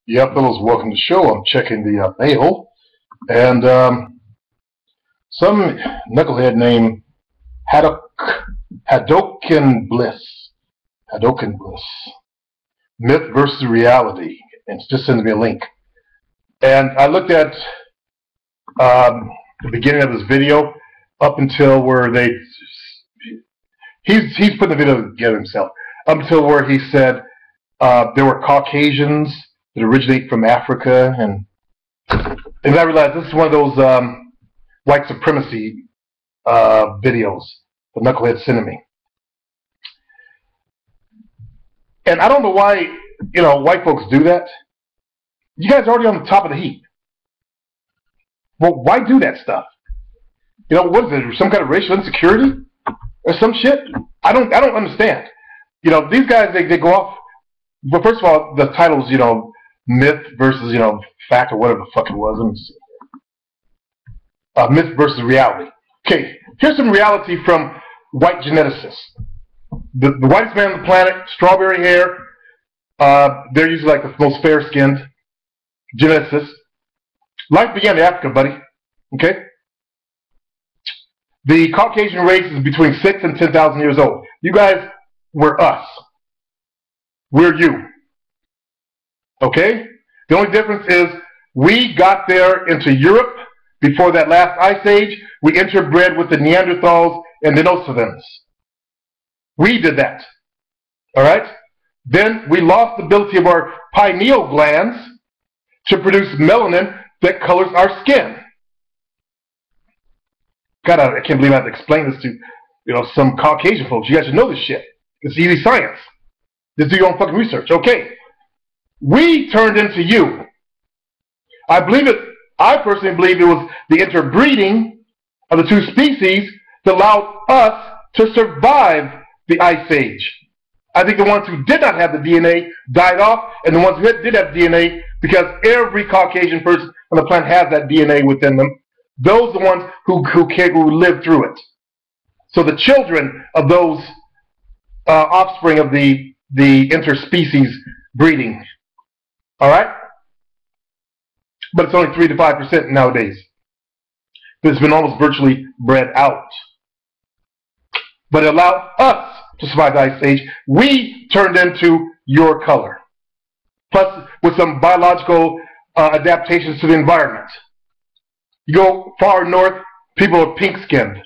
Yeah, fellas, welcome to the show. I'm checking the mail, and some knucklehead named Hadoken Bliss. Hadoken Bliss. Myth versus reality. And just sends me a link. And I looked at the beginning of this video up until where he's putting the video together himself, up until where he said there were Caucasians that originate from Africa, and I realized this is one of those white supremacy videos the knucklehead sent me. And I don't know why, white folks do that. You guys are already on the top of the heap. Well, why do that stuff? What is it? Some kind of racial insecurity or some shit? I don't understand. These guys they go off. Well, first of all, the title's myth versus fact or whatever the fuck it was. Myth versus reality. Okay, here's some reality from white geneticists. The whitest man on the planet, strawberry hair. They're usually like the most fair-skinned geneticists. Life began in Africa, buddy. Okay? The Caucasian race is between 6,000 and 10,000 years old. You guys were us. We're you. Okay? The only difference is we got there into Europe before that last ice age. We interbred with the Neanderthals and Denisovans. We did that. Alright? Then we lost the ability of our pineal glands to produce melanin that colors our skin. God, I can't believe I have to explain this to some Caucasian folks. You guys should know this shit. It's easy science. Just do your own fucking research. Okay. We turned into you. I personally believe it was the interbreeding of the two species that allowed us to survive the ice age. I think the ones who did not have the DNA died off, and the ones who did have DNA, because every Caucasian person on the planet has that DNA within them, those are the ones who lived through it. So the children of those offspring of the interspecies breeding. All right? But it's only 3 to 5% nowadays. It's been almost virtually bred out. But it allowed us to survive the ice age. We turned into your color. Plus, with some biological adaptations to the environment. You go far north, people are pink-skinned.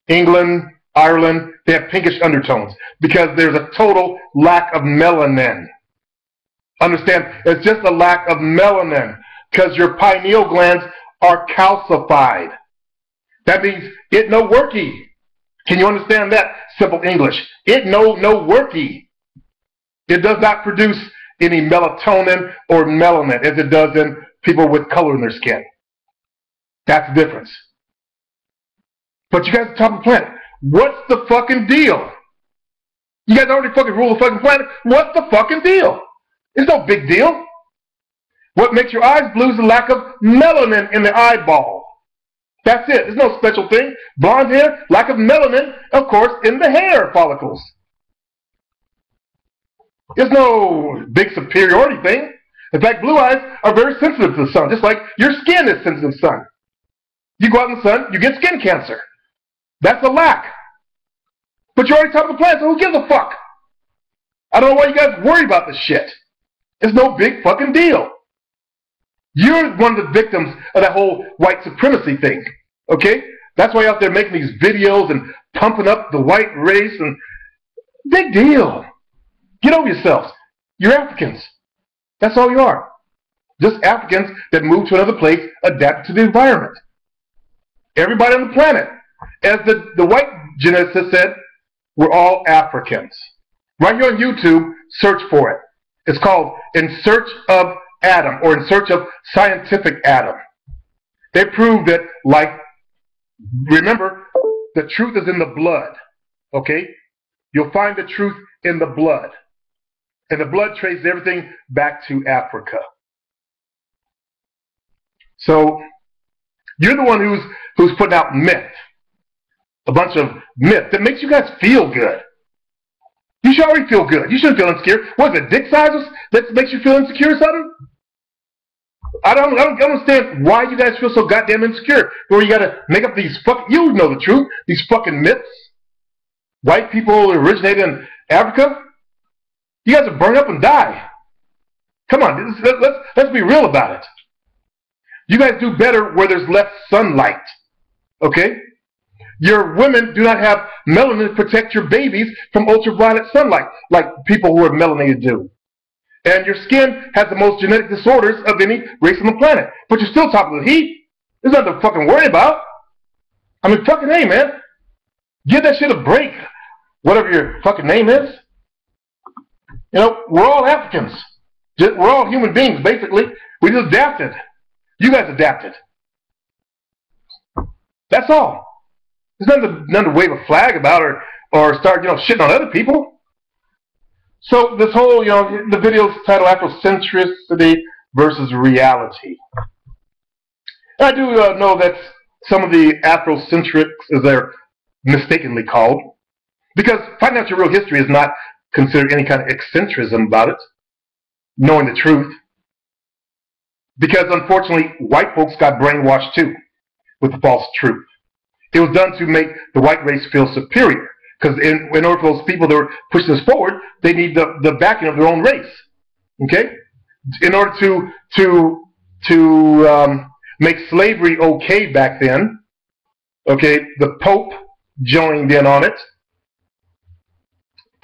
England, Ireland, they have pinkish undertones because there's a total lack of melanin. Understand, it's just a lack of melanin because your pineal glands are calcified. That means it no worky. Can you understand that? Simple English. It no worky. It does not produce any melatonin or melanin as it does in people with color in their skin. That's the difference. But you guys are top of the planet. What's the fucking deal? You guys already fucking rule the fucking planet. What's the fucking deal? It's no big deal. What makes your eyes blue is the lack of melanin in the eyeball. That's it. There's no special thing. Blonde hair, lack of melanin, of course, in the hair follicles. There's no big superiority thing. In fact, blue eyes are very sensitive to the sun, just like your skin is sensitive to the sun. You go out in the sun, you get skin cancer. That's a lack. But you're already top of the planet, so who gives a fuck? I don't know why you guys worry about this shit. It's no big fucking deal. You're one of the victims of that whole white supremacy thing. Okay? That's why you're out there making these videos and pumping up the white race and big deal. Get over yourselves. You're Africans. That's all you are. Just Africans that moved to another place, adapted to the environment. Everybody on the planet. As the white geneticist said, we're all Africans. Right here on YouTube, search for it. It's called In Search of Adam, or In Search of Scientific Adam. They proved that, remember, the truth is in the blood. Okay? You'll find the truth in the blood. And the blood traces everything back to Africa. So, you're the one who's putting out myth. A bunch of myth that makes you guys feel good. You should already feel good. You shouldn't feel insecure. What is it, dick sizes that makes you feel insecure or something? I don't understand why you guys feel so goddamn insecure. Where you gotta make up these you know the truth, these fucking myths. White people originated in Africa. You guys will burn up and die. Come on, let's be real about it. You guys do better where there's less sunlight. Okay? Your women do not have melanin to protect your babies from ultraviolet sunlight like people who are melanated do. And your skin has the most genetic disorders of any race on the planet. But you're still talking about heat. There's nothing to fucking worry about. I mean, fucking hey, man. Give that shit a break. Whatever your fucking name is. You know, we're all Africans. We're all human beings, basically. We just adapted. You guys adapted. That's all. There's nothing to wave a flag about or start, shitting on other people. So this whole, the video's titled Afrocentricity versus Reality. And I do know that some of the Afrocentrics, as they're mistakenly called, because finding out your real history is not considered any kind of eccentricism about it, knowing the truth. Because unfortunately, white folks got brainwashed too with the false truth. It was done to make the white race feel superior. Because in order for those people that were pushing this forward, they need the backing of their own race. Okay? In order to make slavery okay back then, okay, the Pope joined in on it.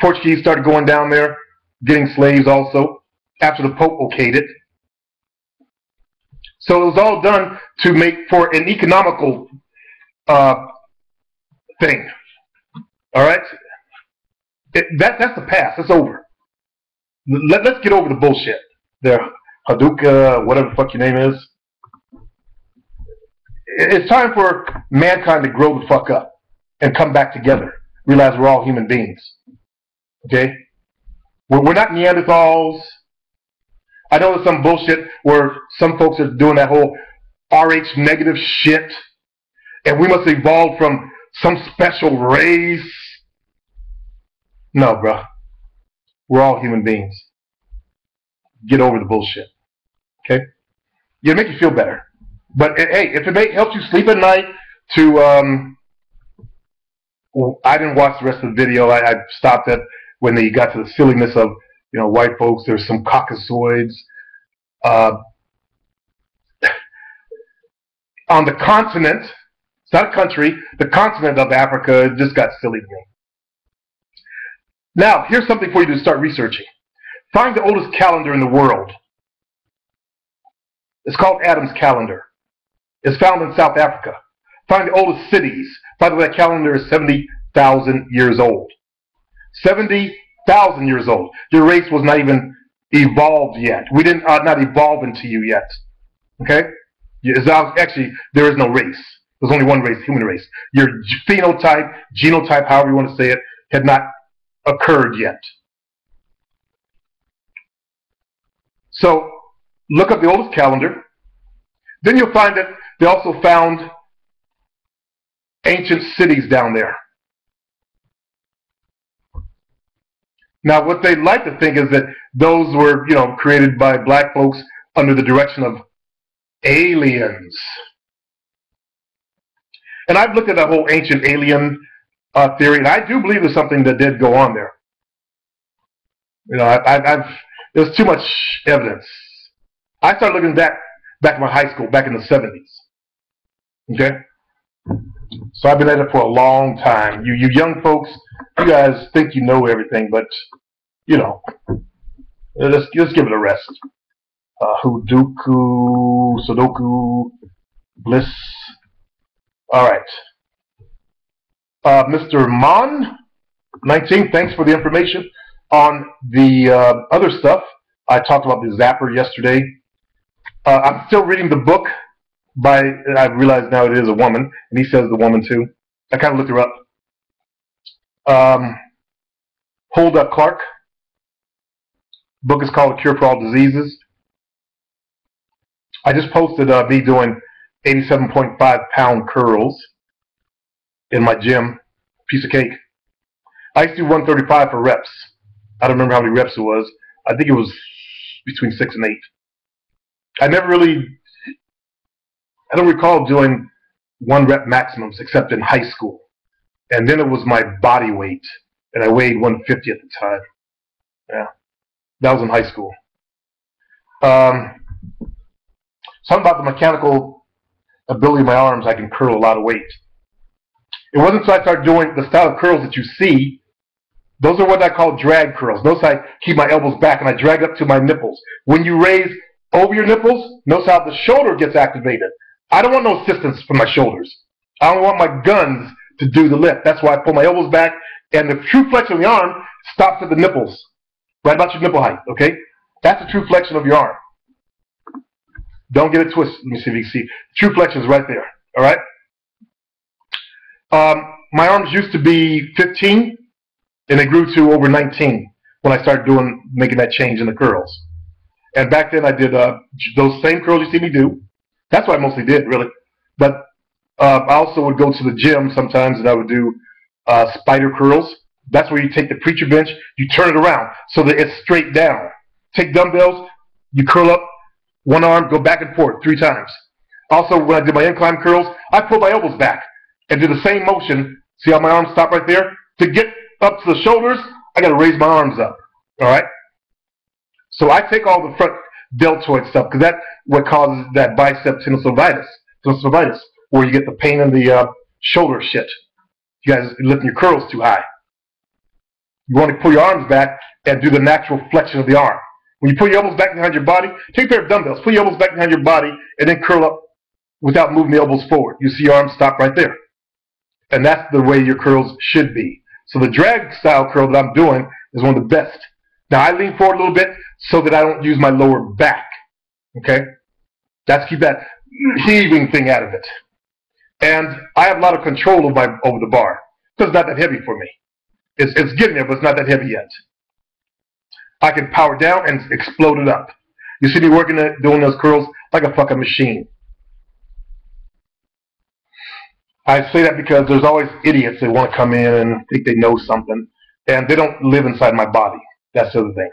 Portuguese started going down there, getting slaves also, after the Pope okayed it. So it was all done to make for an economical thing. All right? That's the past. It's over. Let's get over the bullshit. There, Haduka, whatever the fuck your name is. It's time for mankind to grow the fuck up and come back together. Realize we're all human beings. Okay? We're not Neanderthals. I know there's some bullshit where some folks are doing that whole RH negative shit, and we must evolve from some special race. No, bro. We're all human beings. Get over the bullshit. Okay? It'll make you feel better. But hey, if it helps you sleep at night well, I didn't watch the rest of the video. I stopped it when they got to the silliness of, white folks. There's some Caucasoids. On the continent, it's not a country, the continent of Africa, it just got silly to me. Now, here's something for you to start researching. Find the oldest calendar in the world. It's called Adam's Calendar. It's found in South Africa. Find the oldest cities. By the way, that calendar is 70,000 years old. 70,000 years old. Your race was not even evolved yet. We didn't not evolve into you yet. Okay? Actually, there is no race. There's only one race, human race. Your phenotype, genotype, however you want to say it, had not occurred yet. So, look up the oldest calendar. Then you'll find that they also found ancient cities down there. Now, what they like to think is that those were, created by black folks under the direction of aliens. And I've looked at that whole ancient alien theory, and I do believe there's something that did go on there. There's too much evidence. I started looking back in my high school, back in the 70s. Okay? So I've been at it for a long time. You young folks, you guys think you know everything, but, let's give it a rest. Huduku, Sudoku, Bliss. All right. Mr. Mon, 19, thanks for the information on the other stuff. I talked about the Zapper yesterday. I'm still reading the book I realize now it is a woman, and he says the woman too. I kind of looked her up. Hulda Clark. Book is called A Cure for All Diseases. I just posted me doing 87.5 pound curls in my gym. Piece of cake. I used to do 135 for reps. I don't remember how many reps it was. I think it was between 6 and 8. I don't recall doing 1 rep maximums except in high school. And then it was my body weight. And I weighed 150 at the time. Yeah. That was in high school. Something about the mechanical ability of my arms, I can curl a lot of weight. It wasn't until I started doing the style of curls that you see. Those are what I call drag curls. Notice I keep my elbows back and I drag up to my nipples. When you raise over your nipples, notice how the shoulder gets activated. I don't want no assistance from my shoulders. I don't want my guns to do the lift. That's why I pull my elbows back, and the true flexion of the arm stops at the nipples, right about your nipple height, okay? That's the true flexion of your arm. Don't get it twisted. Let me see if you can see. True flexion is right there, all right? My arms used to be 15, and they grew to over 19 when I started making that change in the curls. And back then I did those same curls you see me do. That's what I mostly did, really. But I also would go to the gym sometimes, and I would do spider curls. That's where you take the preacher bench, you turn it around so that it's straight down. Take dumbbells, you curl up one arm, go back and forth 3 times. Also, when I did my incline curls, I pulled my elbows back and did the same motion. See how my arms stop right there? To get up to the shoulders, I got to raise my arms up. All right? So I take all the front deltoid stuff because that's what causes that bicep tenosynovitis, where you get the pain in the shoulder shit. You guys lifting your curls too high. You want to pull your arms back and do the natural flexion of the arm. When you pull your elbows back behind your body, take a pair of dumbbells, pull your elbows back behind your body, and then curl up without moving the elbows forward. You see your arms stop right there. And that's the way your curls should be. So the drag style curl that I'm doing is one of the best. Now I lean forward a little bit so that I don't use my lower back. Okay? That's keep that heaving thing out of it. And I have a lot of control over the bar. Because it's not that heavy for me. It's getting there, but it's not that heavy yet. I can power down and explode it up. You see me working doing those curls like a fucking machine. I say that because there's always idiots that want to come in and think they know something, and they don't live inside my body. That's the other thing.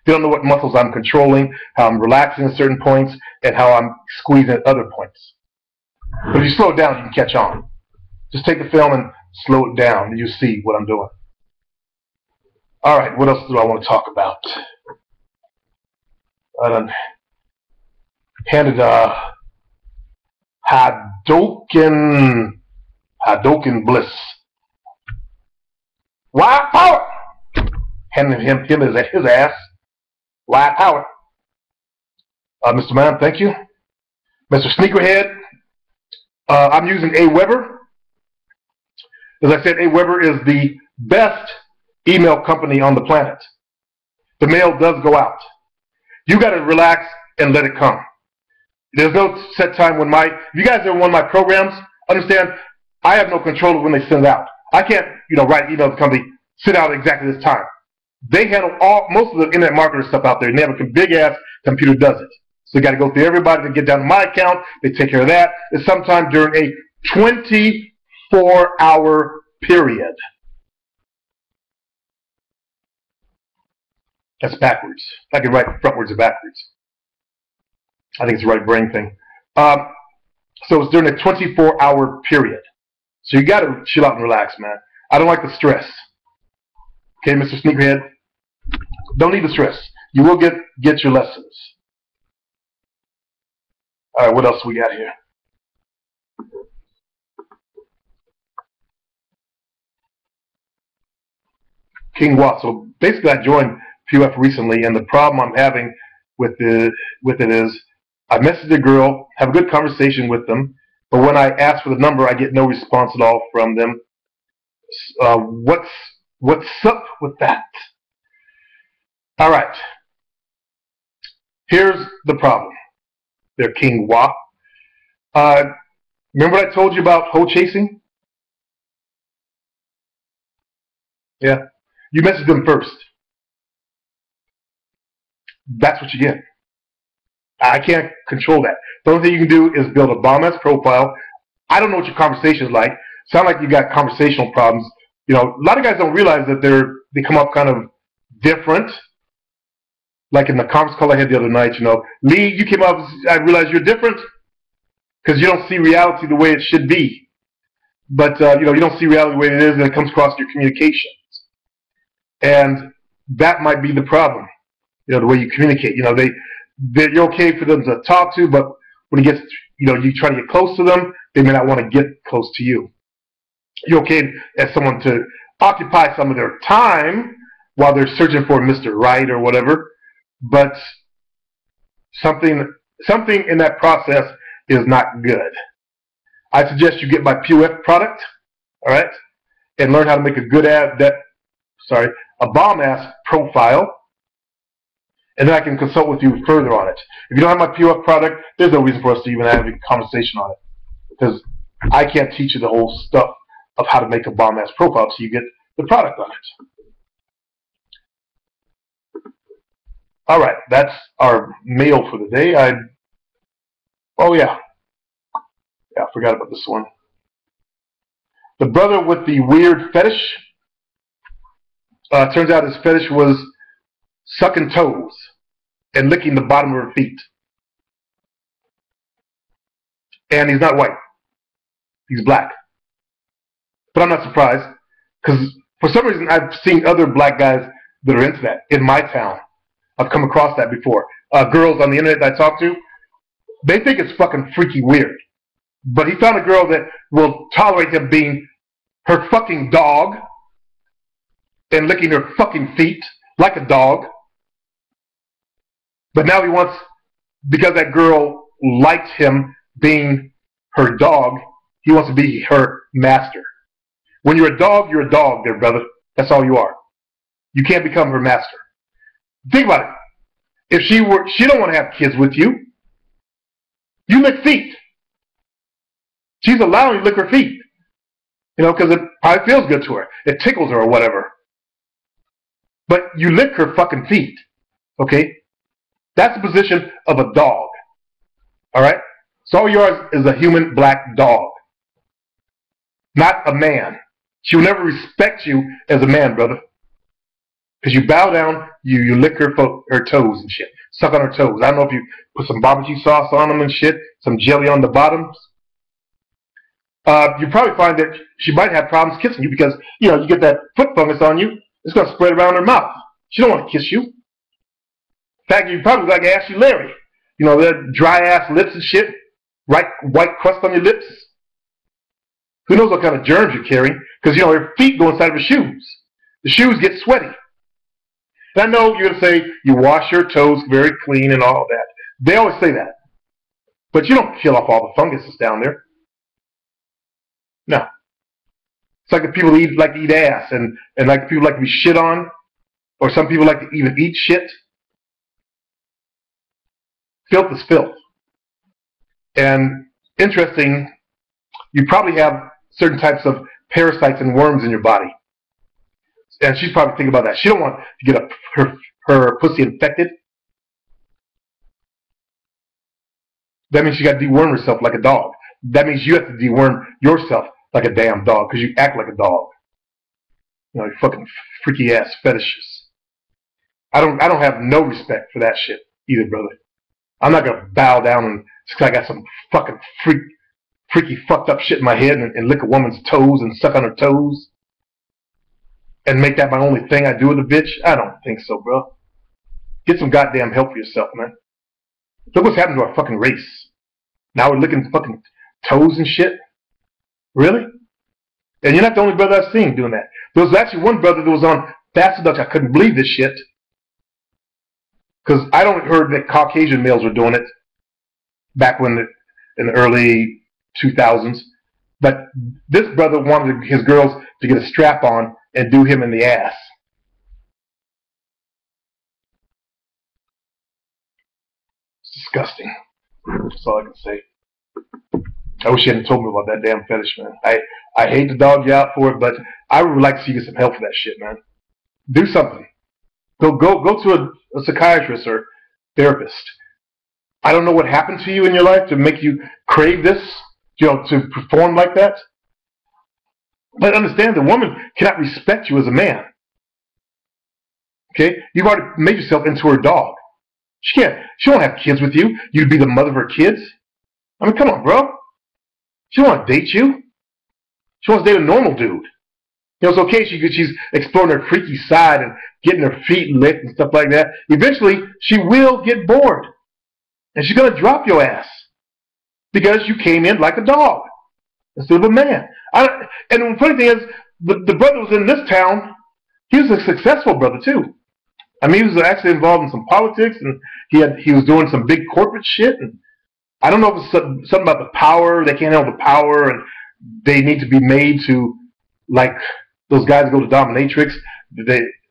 They don't know what muscles I'm controlling, how I'm relaxing at certain points, and how I'm squeezing at other points. But if you slow it down, you can catch on. Just take the film and slow it down, and you see what I'm doing. All right, what else do I want to talk about? I done handed Hadouken Bliss. Wide power! Handing him his ass. Wide power. Mr. Man, thank you. Mr. Sneakerhead, I'm using AWeber. As I said, AWeber is the best email company on the planet. The mail does go out. You got to relax and let it come. There's no set time when if you guys are in one of my programs, understand, I have no control of when they send it out. I can't, write an email to the company, send out exactly this time. They handle most of the internet marketer stuff out there, and they have a big ass computer does it. So you got to go through everybody to get down to my account. They take care of that. It's sometime during a 24-hour period. That's backwards. I can write frontwards and backwards. I think it's the right brain thing. So it's during a 24-hour period. So you got to chill out and relax, man. I don't like the stress. Okay, Mr. Sneakerhead? Don't need the stress. You will get your lessons. All right, what else we got here? King Watt. So basically I joined PUF recently, and the problem I'm having with it is I message a girl, have a good conversation with them, but when I ask for the number, I get no response at all from them. What's up with that? All right. Here's the problem. They're King Wa. Remember what I told you about hoe chasing? Yeah. You message them first. That's what you get. I can't control that. The only thing you can do is build a bomb-ass profile. I don't know what your conversation is like. Sound like you got conversational problems. A lot of guys don't realize that they come up kind of different. Like in the conference call I had the other night, Lee, you came up, I realized you're different because you don't see reality the way it should be. But, you don't see reality the way it is, and it comes across your communications. And that might be the problem, the way you communicate. You're okay for them to talk to, but when it gets, you try to get close to them, they may not want to get close to you. You're okay as someone to occupy some of their time while they're searching for Mr. Right or whatever, but something in that process is not good. I suggest you get my POF product, all right, and learn how to make a good a bomb-ass profile, and then I can consult with you further on it. If you don't have my POF product, there's no reason for us to even have a conversation on it, because I can't teach you the whole stuff of how to make a bomb-ass profile, so you get the product on it. All right, that's our mail for the day. Oh yeah, I forgot about this one. The brother with the weird fetish. Turns out his fetish was sucking toes and licking the bottom of her feet. And he's not white. He's black. But I'm not surprised, because for some reason I've seen other black guys that are into that in my town. I've come across that before. Girls on the internet that I talk to, they think it's fucking freaky weird. But he found a girl that will tolerate him being her fucking dog and licking her fucking feet like a dog. But now he wants, because that girl liked him being her dog, he wants to be her master. When you're a dog there, brother. That's all you are. You can't become her master. Think about it. If she don't want to have kids with you. You lick feet. She's allowing you to lick her feet. Because it probably feels good to her. It tickles her or whatever. But you lick her fucking feet. Okay? That's the position of a dog. Alright? So all yours is a human black dog. Not a man. She will never respect you as a man, brother. Because you bow down, you lick her toes and shit. Suck on her toes. I don't know if you put some barbecue sauce on them and shit, some jelly on the bottoms. You probably find that she might have problems kissing you because, you get that foot fungus on you. It's going to spread around her mouth. She don't want to kiss you. In fact, you probably like Ashley Larry. That dry-ass lips and shit. White crust on your lips. Who knows what kind of germs you're carrying? Because, her feet go inside of her shoes. The shoes get sweaty. And I know you're going to say you wash your toes very clean and all that. They always say that. But you don't kill off all the fungus down there. No. It's like the people like to eat ass and like people like to be shit on. Or some people like to even eat shit. Filth is filth. And interesting, you probably have certain types of parasites and worms in your body. And she's probably thinking about that. She don't want to get her pussy infected. That means she got to deworm herself like a dog. That means you have to deworm yourself like a damn dog because you act like a dog. You fucking freaky ass fetishes. I don't have no respect for that shit either, brother. I'm not gonna bow down and just 'cause I got some fucking freaky fucked up shit in my head and lick a woman's toes and suck on her toes. And make that my only thing I do with a bitch? I don't think so, bro. Get some goddamn help for yourself, man. Look what's happened to our fucking race. Now we're licking fucking toes and shit. Really? And you're not the only brother I've seen doing that. There was actually one brother that was on Fast Dutch. I couldn't believe this shit. Because I don't heard that Caucasian males were doing it back in the early 2000s. But this brother wanted his girls to get a strap on and do him in the ass. It's disgusting. That's all I can say. I wish you hadn't told me about that damn fetish, man. I hate to dog you out for it, but I would like to see you get some help for that shit, man. Do something. Go to a psychiatrist or therapist. I don't know what happened to you in your life to make you crave this, to perform like that. But understand, the woman cannot respect you as a man. Okay? You've already made yourself into her dog. She don't have kids with you. You'd be the mother of her kids. I mean, come on, bro. She don't want to date you. She wants to date a normal dude. You know, it's okay. She's exploring her freaky side and getting her feet licked and stuff like that. Eventually, she will get bored. And she's going to drop your ass. Because you came in like a dog instead of a man. And the funny thing is, the brother was in this town. He was a successful brother, too. I mean, he was actually involved in some politics, and he was doing some big corporate shit. And I don't know if it's something about the power. They can't handle the power, and they need to be made to, like those guys that go to dominatrix.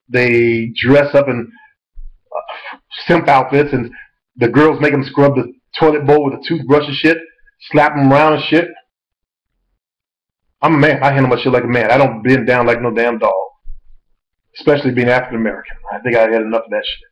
They dress up in simp outfits, and the girls make them scrub the toilet bowl with a toothbrush and shit, slap them around and shit. I'm a man. I handle my shit like a man. I don't bend down like no damn dog. Especially being African American. I think I had enough of that shit.